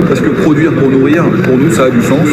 Parce que produire pour nourrir, pour nous, ça a du sens.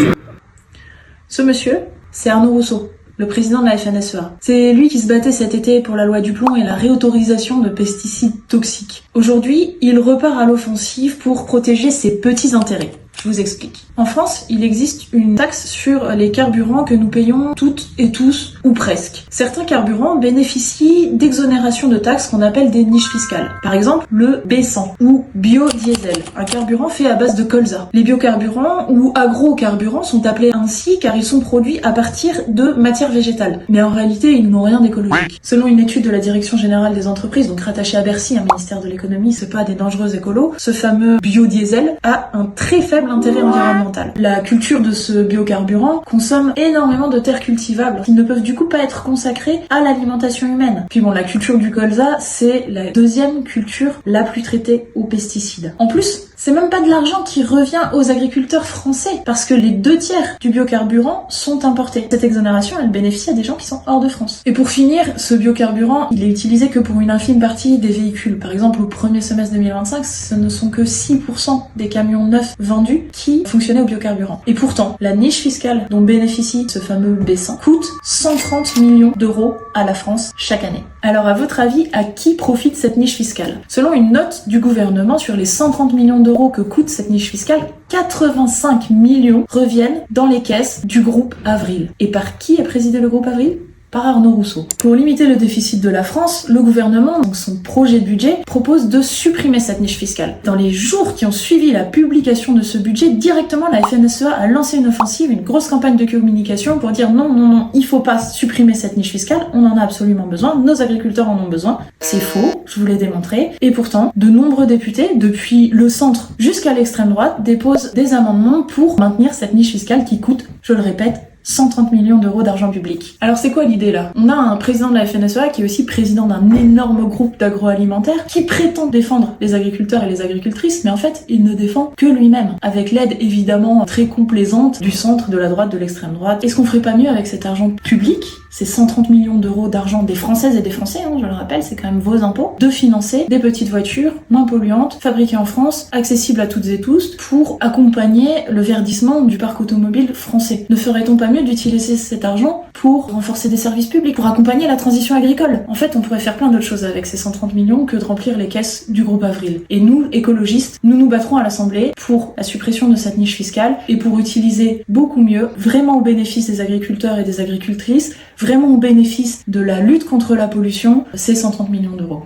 Ce monsieur, c'est Arnaud Rousseau, le président de la FNSEA. C'est lui qui se battait cet été pour la loi du plomb et la réautorisation de pesticides toxiques. Aujourd'hui, il repart à l'offensive pour protéger ses petits intérêts. Je vous explique. En France, il existe une taxe sur les carburants que nous payons toutes et tous, ou presque. Certains carburants bénéficient d'exonérations de taxes qu'on appelle des niches fiscales. Par exemple, le B100 ou biodiesel, un carburant fait à base de colza. Les biocarburants ou agrocarburants sont appelés ainsi car ils sont produits à partir de matières végétales. Mais en réalité, ils n'ont rien d'écologique. Selon une étude de la Direction Générale des Entreprises, donc rattachée à Bercy, un ministère de l'économie, c'est pas des dangereux écolos, ce fameux biodiesel a un très faible intérêt environnemental. La culture de ce biocarburant consomme énormément de terres cultivables qui ne peuvent du coup pas être consacrées à l'alimentation humaine. Puis bon, la culture du colza, c'est la deuxième culture la plus traitée aux pesticides. En plus, c'est même pas de l'argent qui revient aux agriculteurs français parce que les 2/3 du biocarburant sont importés. Cette exonération, elle bénéficie à des gens qui sont hors de France. Et pour finir, ce biocarburant, il est utilisé que pour une infime partie des véhicules. Par exemple, au premier semestre 2025, ce ne sont que 6% des camions neufs vendus qui fonctionnaient au biocarburant. Et pourtant, la niche fiscale dont bénéficie ce fameux B100 coûte 130 millions d'euros à la France chaque année. Alors à votre avis, à qui profite cette niche fiscale? Selon une note du gouvernement, sur les 130 millions d'euros que coûte cette niche fiscale, 85 millions reviennent dans les caisses du groupe Avril. Et par qui est présidé le groupe Avril? Par Arnaud Rousseau. Pour limiter le déficit de la France, le gouvernement, donc son projet de budget, propose de supprimer cette niche fiscale. Dans les jours qui ont suivi la publication de ce budget, directement la FNSEA a lancé une offensive, une grosse campagne de communication pour dire non, il faut pas supprimer cette niche fiscale, on en a absolument besoin, nos agriculteurs en ont besoin. C'est faux, je vous l'ai démontré. Et pourtant, de nombreux députés, depuis le centre jusqu'à l'extrême droite, déposent des amendements pour maintenir cette niche fiscale qui coûte, je le répète, 130 millions d'euros d'argent public. Alors c'est quoi l'idée là? On a un président de la FNSEA qui est aussi président d'un énorme groupe d'agroalimentaire qui prétend défendre les agriculteurs et les agricultrices, mais en fait il ne défend que lui-même, avec l'aide évidemment très complaisante du centre, de la droite, de l'extrême droite. Est-ce qu'on ferait pas mieux avec cet argent public, ces 130 millions d'euros d'argent des Françaises et des Français, je le rappelle, c'est quand même vos impôts, de financer des petites voitures moins polluantes, fabriquées en France, accessibles à toutes et tous, pour accompagner le verdissement du parc automobile français? Ne ferait-on pas mieux d'utiliser cet argent pour renforcer des services publics, pour accompagner la transition agricole? En fait, on pourrait faire plein d'autres choses avec ces 130 millions que de remplir les caisses du groupe Avril. Et nous, écologistes, nous nous battrons à l'Assemblée pour la suppression de cette niche fiscale et pour utiliser beaucoup mieux, vraiment au bénéfice des agriculteurs et des agricultrices, vraiment au bénéfice de la lutte contre la pollution, ces 130 millions d'euros.